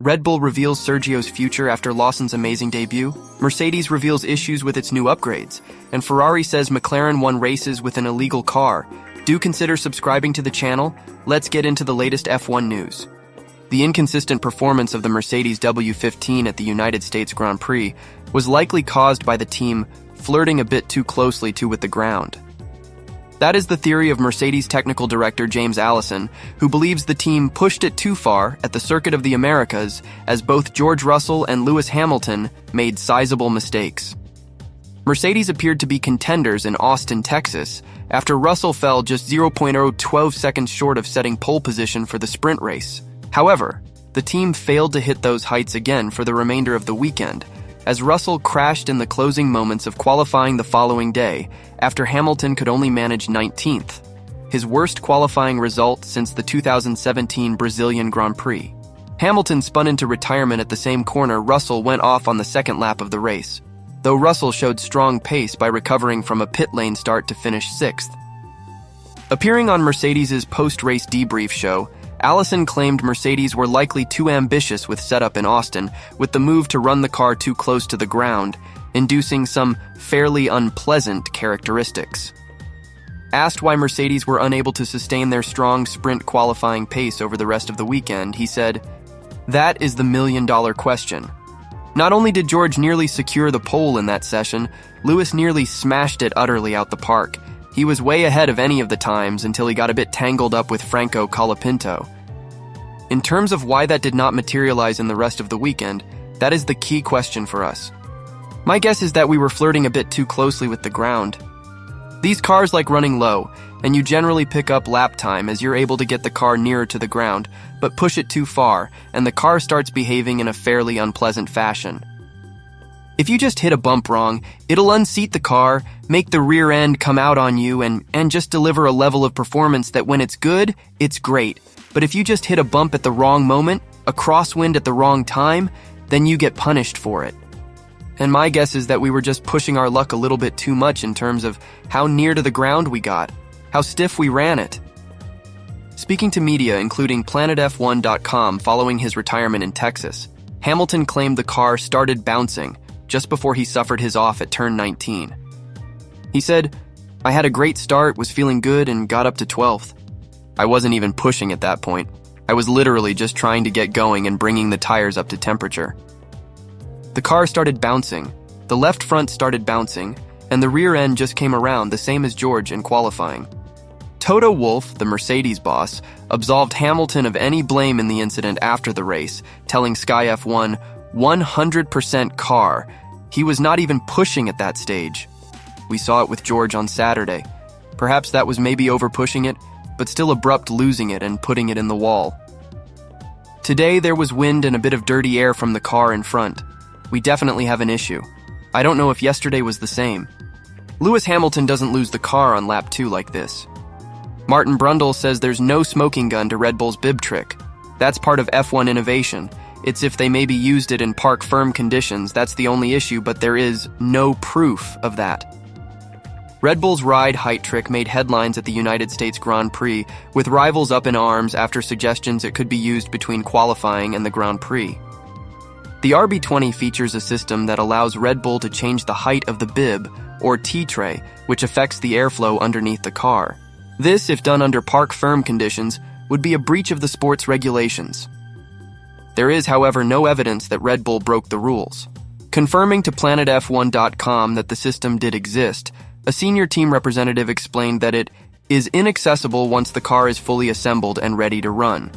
Red Bull reveals Sergio's future after Lawson's amazing debut. Mercedes reveals issues with its new upgrades. And Ferrari says McLaren won races with an illegal car. Do consider subscribing to the channel. Let's get into the latest F1 news. The inconsistent performance of the Mercedes W15 at the United States Grand Prix was likely caused by the team flirting a bit too closely with the ground. That is the theory of Mercedes technical director James Allison, who believes the team pushed it too far at the Circuit of the Americas as both George Russell and Lewis Hamilton made sizable mistakes. Mercedes appeared to be contenders in Austin, Texas, after Russell fell just 0.012 seconds short of setting pole position for the sprint race. However, the team failed to hit those heights again for the remainder of the weekend, as Russell crashed in the closing moments of qualifying the following day after Hamilton could only manage 19th, his worst qualifying result since the 2017 Brazilian Grand Prix. Hamilton spun into retirement at the same corner Russell went off on the second lap of the race, though Russell showed strong pace by recovering from a pit lane start to finish 6th. Appearing on Mercedes' post-race debrief show, Allison claimed Mercedes were likely too ambitious with setup in Austin, with the move to run the car too close to the ground, inducing some fairly unpleasant characteristics. Asked why Mercedes were unable to sustain their strong sprint qualifying pace over the rest of the weekend, he said, "That is the million-dollar question. Not only did George nearly secure the pole in that session, Lewis nearly smashed it utterly out the park. He was way ahead of any of the times until he got a bit tangled up with Franco Colapinto. In terms of why that did not materialize in the rest of the weekend, that is the key question for us. My guess is that we were flirting a bit too closely with the ground. These cars like running low, and you generally pick up lap time as you're able to get the car nearer to the ground, but push it too far, and the car starts behaving in a fairly unpleasant fashion. If you just hit a bump wrong, it'll unseat the car, make the rear end come out on you, and just deliver a level of performance that when it's good, it's great. But if you just hit a bump at the wrong moment, a crosswind at the wrong time, then you get punished for it. And my guess is that we were just pushing our luck a little bit too much in terms of how near to the ground we got, how stiff we ran it." Speaking to media, including PlanetF1.com following his retirement in Texas, Hamilton claimed the car started bouncing just before he suffered his off at turn 19. He said, "I had a great start, was feeling good, and got up to 12th. I wasn't even pushing at that point. I was literally just trying to get going and bringing the tires up to temperature. The car started bouncing, the left front started bouncing, and the rear end just came around the same as George in qualifying." Toto Wolff, the Mercedes boss, absolved Hamilton of any blame in the incident after the race, telling Sky F1, 100% car. He was not even pushing at that stage. We saw it with George on Saturday. Perhaps that was maybe over-pushing it, but still abrupt losing it and putting it in the wall. Today there was wind and a bit of dirty air from the car in front. We definitely have an issue. I don't know if yesterday was the same. Lewis Hamilton doesn't lose the car on lap 2 like this. Martin Brundle says there's no smoking gun to Red Bull's bib trick. That's part of F1 innovation. It's if they maybe used it in park firm conditions, that's the only issue, but there is no proof of that. Red Bull's ride height trick made headlines at the United States Grand Prix, with rivals up in arms after suggestions it could be used between qualifying and the Grand Prix. The RB20 features a system that allows Red Bull to change the height of the bib, or T-tray, which affects the airflow underneath the car. This, if done under park firm conditions, would be a breach of the sport's regulations. There is, however, no evidence that Red Bull broke the rules. Confirming to PlanetF1.com that the system did exist, a senior team representative explained that it is inaccessible once the car is fully assembled and ready to run.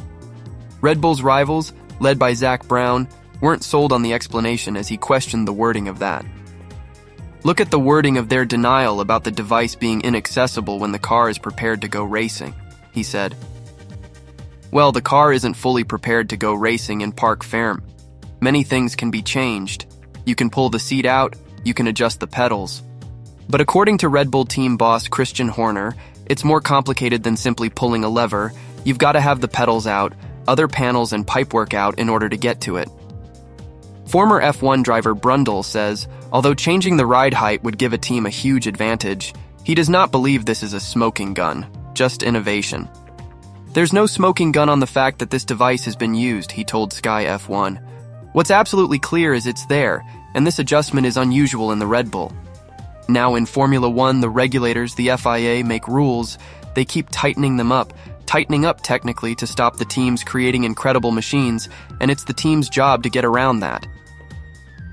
Red Bull's rivals, led by Zach Brown, weren't sold on the explanation as he questioned the wording of that. "Look at the wording of their denial about the device being inaccessible when the car is prepared to go racing," he said. Well, the car isn't fully prepared to go racing in park firm. Many things can be changed. You can pull the seat out, you can adjust the pedals. But according to Red Bull team boss Christian Horner, it's more complicated than simply pulling a lever. You've got to have the pedals out, other panels and pipework out in order to get to it. Former F1 driver Brundle says, although changing the ride height would give a team a huge advantage, he does not believe this is a smoking gun, just innovation. There's no smoking gun on the fact that this device has been used, he told Sky F1. What's absolutely clear is it's there, and this adjustment is unusual in the Red Bull. Now in Formula One, the regulators, the FIA, make rules. They keep tightening up technically to stop the teams creating incredible machines, and it's the team's job to get around that.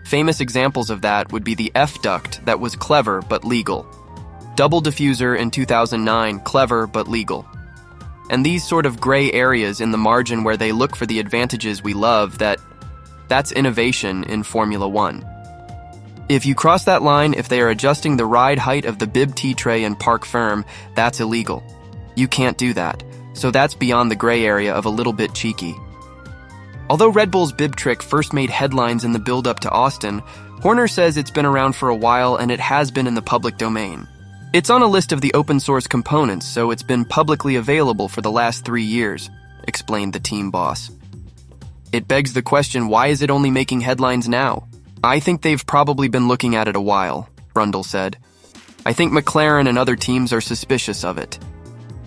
Famous examples of that would be the F-duct that was clever but legal. Double diffuser in 2009, clever but legal. And these sort of gray areas in the margin where they look for the advantages we love, that's innovation in Formula One. If you cross that line, if they are adjusting the ride height of the bib T-tray and park firm, that's illegal. You can't do that. So that's beyond the gray area of a little bit cheeky. Although Red Bull's bib trick first made headlines in the build-up to Austin, Horner says it's been around for a while and it has been in the public domain. It's on a list of the open-source components, so it's been publicly available for the last 3 years, explained the team boss. It begs the question, why is it only making headlines now? I think they've probably been looking at it a while, Brundle said. I think McLaren and other teams are suspicious of it.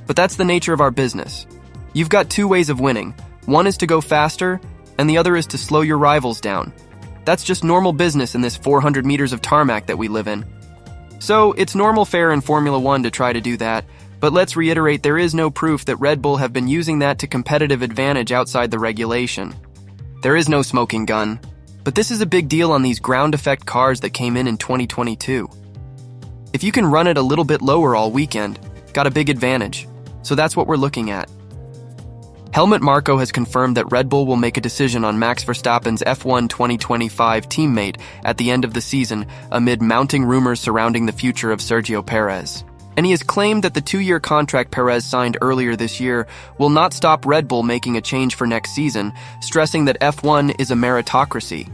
But that's the nature of our business. You've got two ways of winning. One is to go faster, and the other is to slow your rivals down. That's just normal business in this 400 meters of tarmac that we live in. So it's normal fare in Formula One to try to do that, but let's reiterate there is no proof that Red Bull have been using that to competitive advantage outside the regulation. There is no smoking gun, but this is a big deal on these ground effect cars that came in 2022. If you can run it a little bit lower all weekend, got a big advantage. So that's what we're looking at. Helmut Marko has confirmed that Red Bull will make a decision on Max Verstappen's F1 2025 teammate at the end of the season amid mounting rumors surrounding the future of Sergio Perez. And he has claimed that the 2-year contract Perez signed earlier this year will not stop Red Bull making a change for next season, stressing that F1 is a meritocracy.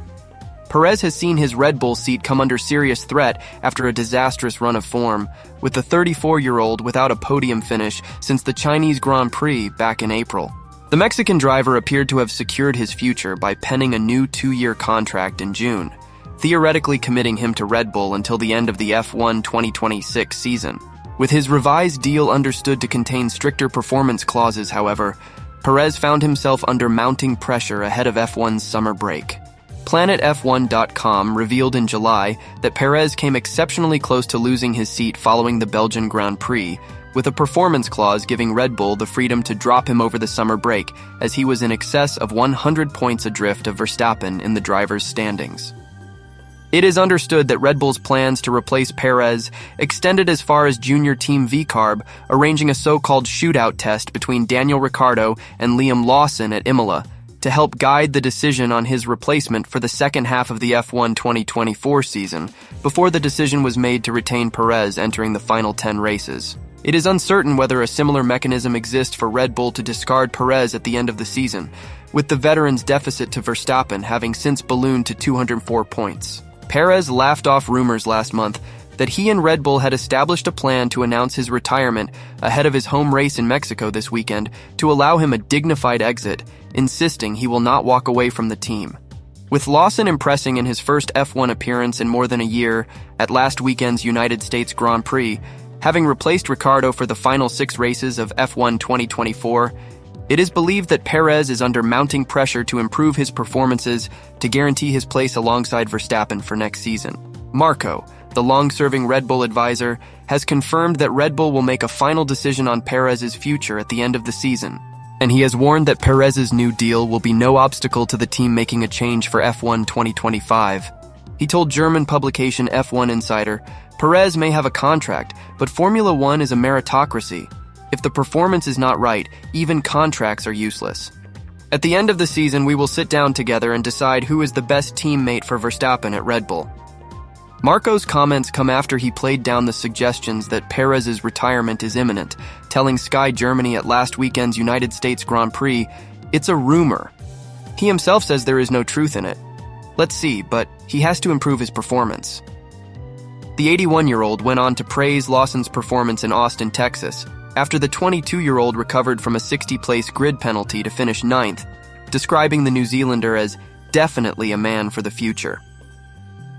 Perez has seen his Red Bull seat come under serious threat after a disastrous run of form, with the 34-year-old without a podium finish since the Chinese Grand Prix back in April. The Mexican driver appeared to have secured his future by penning a new 2-year contract in June, theoretically committing him to Red Bull until the end of the F1 2026 season. With his revised deal understood to contain stricter performance clauses, however, Perez found himself under mounting pressure ahead of F1's summer break. PlanetF1.com revealed in July that Perez came exceptionally close to losing his seat following the Belgian Grand Prix, with a performance clause giving Red Bull the freedom to drop him over the summer break, as he was in excess of 100 points adrift of Verstappen in the drivers' standings. It is understood that Red Bull's plans to replace Perez extended as far as Junior Team VCARB, arranging a so-called shootout test between Daniel Ricciardo and Liam Lawson at Imola, to help guide the decision on his replacement for the second half of the F1 2024 season, before the decision was made to retain Perez entering the final 10 races. It is uncertain whether a similar mechanism exists for Red Bull to discard Perez at the end of the season, with the veteran's deficit to Verstappen having since ballooned to 204 points. Perez laughed off rumors last month that he and Red Bull had established a plan to announce his retirement ahead of his home race in Mexico this weekend to allow him a dignified exit, insisting he will not walk away from the team. With Lawson impressing in his first F1 appearance in more than a year at last weekend's United States Grand Prix, having replaced Ricciardo for the final 6 races of F1 2024, it is believed that Perez is under mounting pressure to improve his performances to guarantee his place alongside Verstappen for next season. Marko, the long-serving Red Bull advisor, has confirmed that Red Bull will make a final decision on Perez's future at the end of the season, and he has warned that Perez's new deal will be no obstacle to the team making a change for F1 2025. He told German publication F1 Insider, "Perez may have a contract, but Formula One is a meritocracy. If the performance is not right, even contracts are useless. At the end of the season, we will sit down together and decide who is the best teammate for Verstappen at Red Bull." Marko's comments come after he played down the suggestions that Perez's retirement is imminent, telling Sky Germany at last weekend's United States Grand Prix, "It's a rumor." He himself says there is no truth in it. Let's see, but he has to improve his performance. The 81-year-old went on to praise Lawson's performance in Austin, Texas, after the 22-year-old recovered from a 60-place grid penalty to finish 9th, describing the New Zealander as definitely a man for the future.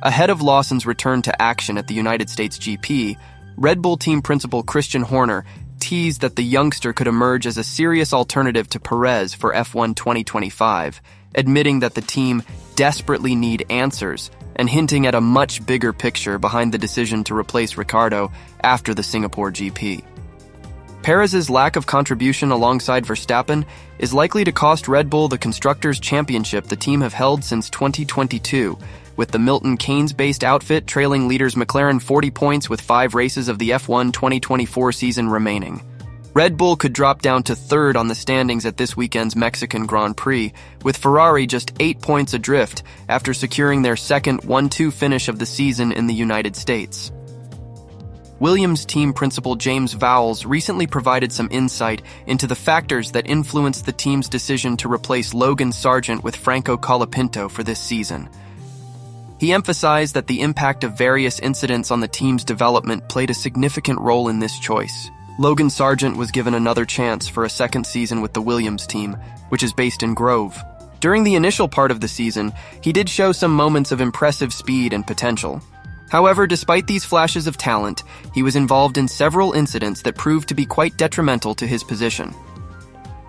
Ahead of Lawson's return to action at the United States GP, Red Bull team principal Christian Horner teased that the youngster could emerge as a serious alternative to Perez for F1 2025, admitting that the team desperately need answers and hinting at a much bigger picture behind the decision to replace Ricciardo after the Singapore GP. Perez's lack of contribution alongside Verstappen is likely to cost Red Bull the Constructors' Championship the team have held since 2022, with the Milton Keynes-based outfit trailing leaders McLaren 40 points with 5 races of the F1 2024 season remaining. Red Bull could drop down to third on the standings at this weekend's Mexican Grand Prix, with Ferrari just 8 points adrift after securing their second 1-2 finish of the season in the United States. Williams team principal James Vowles recently provided some insight into the factors that influenced the team's decision to replace Logan Sargent with Franco Colapinto for this season. He emphasized that the impact of various incidents on the team's development played a significant role in this choice. Logan Sargent was given another chance for a second season with the Williams team, which is based in Grove. During the initial part of the season, he did show some moments of impressive speed and potential. However, despite these flashes of talent, he was involved in several incidents that proved to be quite detrimental to his position.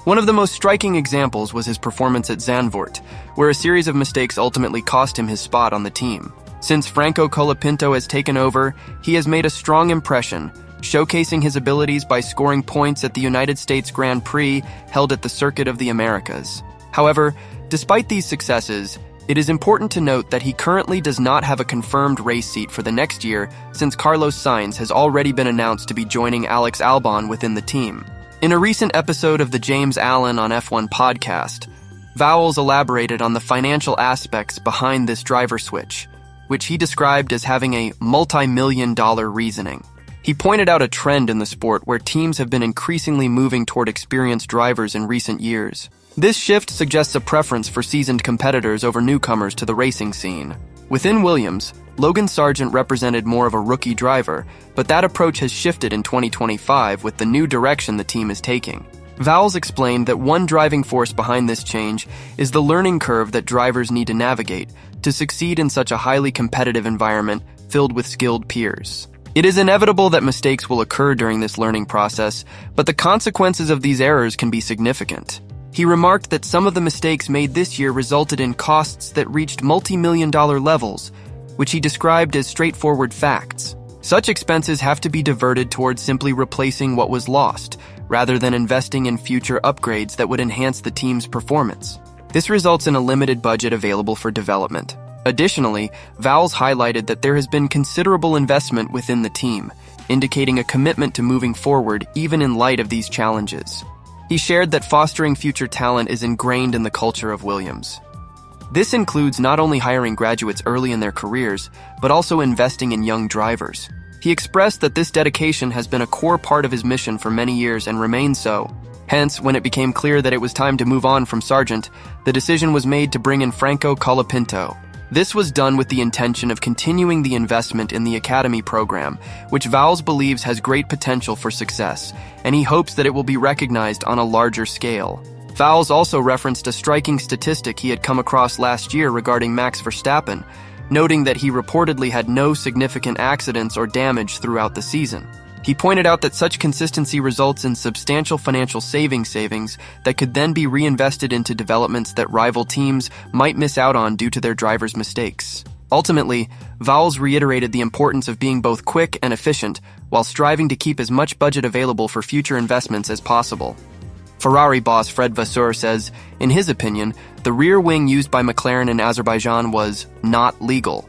One of the most striking examples was his performance at Zandvoort, where a series of mistakes ultimately cost him his spot on the team. Since Franco Colapinto has taken over, he has made a strong impression, showcasing his abilities by scoring points at the United States Grand Prix held at the Circuit of the Americas. However, despite these successes, it is important to note that he currently does not have a confirmed race seat for the next year, since Carlos Sainz has already been announced to be joining Alex Albon within the team. In a recent episode of the James Allen on F1 podcast, Vowles elaborated on the financial aspects behind this driver switch, which he described as having a multi-million-dollar reasoning. He pointed out a trend in the sport where teams have been increasingly moving toward experienced drivers in recent years. This shift suggests a preference for seasoned competitors over newcomers to the racing scene. Within Williams, Logan Sargent represented more of a rookie driver, but that approach has shifted in 2025 with the new direction the team is taking. Vowles explained that one driving force behind this change is the learning curve that drivers need to navigate to succeed in such a highly competitive environment filled with skilled peers. It is inevitable that mistakes will occur during this learning process, but the consequences of these errors can be significant. He remarked that some of the mistakes made this year resulted in costs that reached multi-million-dollar levels, which he described as straightforward facts. Such expenses have to be diverted towards simply replacing what was lost, rather than investing in future upgrades that would enhance the team's performance. This results in a limited budget available for development. Additionally, Vowles highlighted that there has been considerable investment within the team, indicating a commitment to moving forward even in light of these challenges. He shared that fostering future talent is ingrained in the culture of Williams. This includes not only hiring graduates early in their careers, but also investing in young drivers. He expressed that this dedication has been a core part of his mission for many years and remains so. Hence, when it became clear that it was time to move on from Sargent, the decision was made to bring in Franco Colapinto. This was done with the intention of continuing the investment in the Academy program, which Vowles believes has great potential for success, and he hopes that it will be recognized on a larger scale. Vowles also referenced a striking statistic he had come across last year regarding Max Verstappen, noting that he reportedly had no significant accidents or damage throughout the season. He pointed out that such consistency results in substantial financial savings that could then be reinvested into developments that rival teams might miss out on due to their drivers' mistakes. Ultimately, Vowles reiterated the importance of being both quick and efficient while striving to keep as much budget available for future investments as possible. Ferrari boss Fred Vasseur says, in his opinion, the rear wing used by McLaren in Azerbaijan was not legal.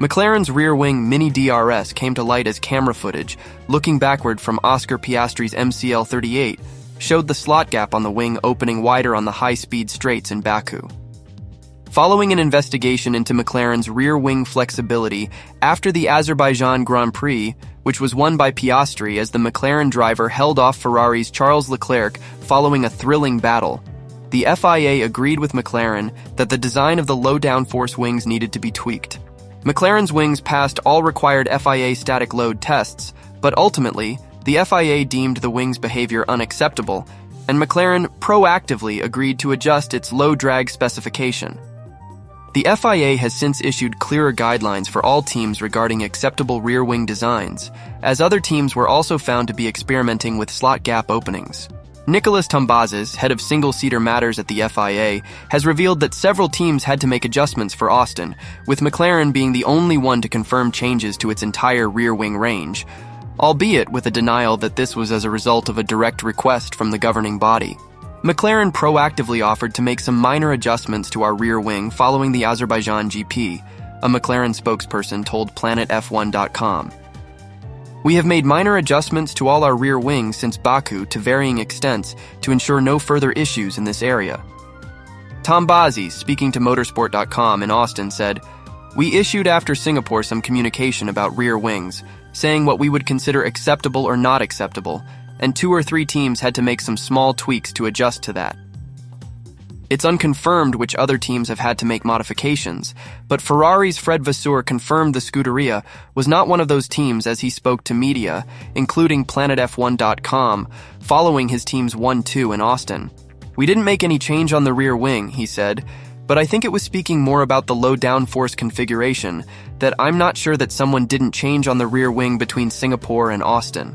McLaren's rear wing Mini DRS came to light as camera footage, looking backward from Oscar Piastri's MCL38, showed the slot gap on the wing opening wider on the high-speed straights in Baku. Following an investigation into McLaren's rear wing flexibility after the Azerbaijan Grand Prix, which was won by Piastri as the McLaren driver held off Ferrari's Charles Leclerc following a thrilling battle, the FIA agreed with McLaren that the design of the low downforce wings needed to be tweaked. McLaren's wings passed all required FIA static load tests, but ultimately, the FIA deemed the wing's behavior unacceptable, and McLaren proactively agreed to adjust its low drag specification. The FIA has since issued clearer guidelines for all teams regarding acceptable rear wing designs, as other teams were also found to be experimenting with slot gap openings. Nicholas Tombazis, head of single-seater matters at the FIA, has revealed that several teams had to make adjustments for Austin, with McLaren being the only one to confirm changes to its entire rear wing range, albeit with a denial that this was as a result of a direct request from the governing body. McLaren proactively offered to make some minor adjustments to our rear wing following the Azerbaijan GP, a McLaren spokesperson told PlanetF1.com. We have made minor adjustments to all our rear wings since Baku to varying extents to ensure no further issues in this area. Tombazis, speaking to Motorsport.com in Austin, said, "We issued after Singapore some communication about rear wings, saying what we would consider acceptable or not acceptable, and 2 or 3 teams had to make some small tweaks to adjust to that. It's unconfirmed which other teams have had to make modifications, but Ferrari's Fred Vasseur confirmed the Scuderia was not one of those teams as he spoke to media, including PlanetF1.com, following his team's 1-2 in Austin. We didn't make any change on the rear wing, he said, but I think it was speaking more about the low downforce configuration, that I'm not sure that someone didn't change on the rear wing between Singapore and Austin."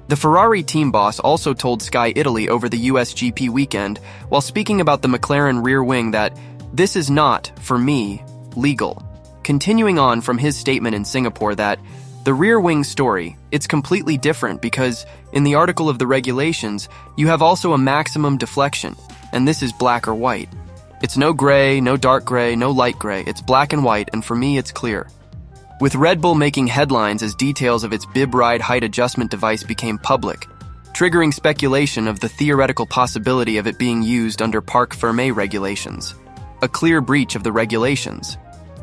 The Ferrari team boss also told Sky Italy over the US GP weekend, while speaking about the McLaren rear wing, that this is not, for me, legal. Continuing on from his statement in Singapore that the rear wing story, it's completely different because in the article of the regulations, you have also a maximum deflection, and this is black or white. It's no gray, no dark gray, no light gray, it's black and white, and for me it's clear. With Red Bull making headlines as details of its bib ride height adjustment device became public, triggering speculation of the theoretical possibility of it being used under Parc Fermé regulations, a clear breach of the regulations.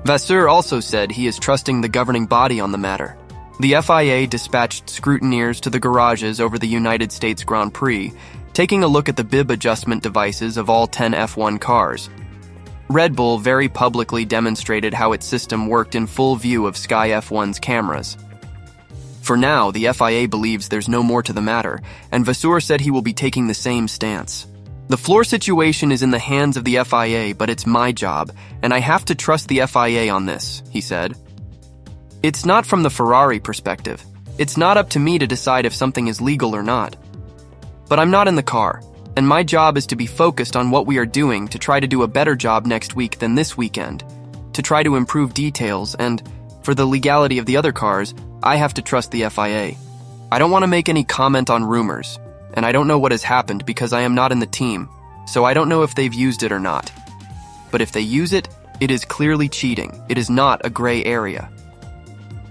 Vasseur also said he is trusting the governing body on the matter. The FIA dispatched scrutineers to the garages over the United States Grand Prix, taking a look at the bib adjustment devices of all 10 F1 cars. Red Bull very publicly demonstrated how its system worked in full view of Sky F1's cameras. For now, the FIA believes there's no more to the matter, and Vasseur said he will be taking the same stance. "The floor situation is in the hands of the FIA, but it's my job, and I have to trust the FIA on this," he said. "It's not from the Ferrari perspective. It's not up to me to decide if something is legal or not. But I'm not in the car, and my job is to be focused on what we are doing to try to do a better job next week than this weekend, to try to improve details, and for the legality of the other cars, I have to trust the FIA. I don't want to make any comment on rumors, and I don't know what has happened because I am not in the team, so I don't know if they've used it or not. But if they use it, it is clearly cheating. It is not a gray area.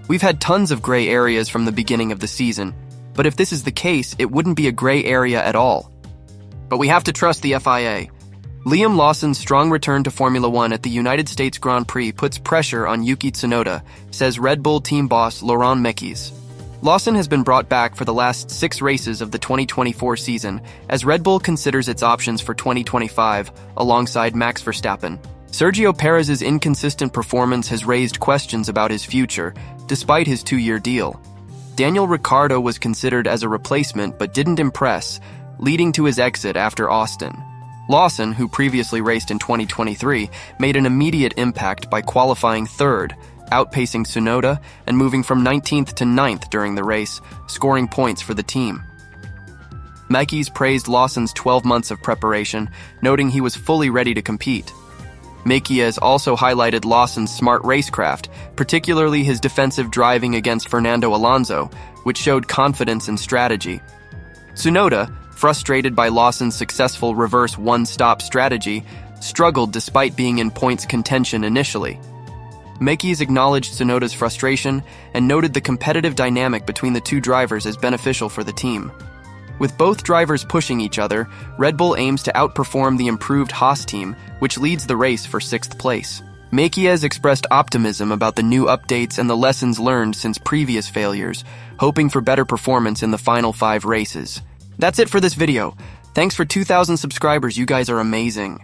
We've had tons of gray areas from the beginning of the season, but if this is the case, it wouldn't be a gray area at all. But we have to trust the FIA." Liam Lawson's strong return to Formula One at the United States Grand Prix puts pressure on Yuki Tsunoda, says Red Bull team boss Laurent Mekies. Lawson has been brought back for the last 6 races of the 2024 season, as Red Bull considers its options for 2025, alongside Max Verstappen. Sergio Perez's inconsistent performance has raised questions about his future, despite his 2-year deal. Daniel Ricciardo was considered as a replacement but didn't impress, leading to his exit after Austin. Lawson, who previously raced in 2023, made an immediate impact by qualifying 3rd, outpacing Tsunoda and moving from 19th to 9th during the race, scoring points for the team. Mekies praised Lawson's 12 months of preparation, noting he was fully ready to compete. Mekies also highlighted Lawson's smart racecraft, particularly his defensive driving against Fernando Alonso, which showed confidence and strategy. Tsunoda, frustrated by Lawson's successful reverse one-stop strategy, struggled despite being in points contention initially. Mekies acknowledged Tsunoda's frustration and noted the competitive dynamic between the 2 drivers as beneficial for the team. With both drivers pushing each other, Red Bull aims to outperform the improved Haas team, which leads the race for 6th place. Mekies expressed optimism about the new updates and the lessons learned since previous failures, hoping for better performance in the final 5 races. That's it for this video. Thanks for 2,000 subscribers, you guys are amazing.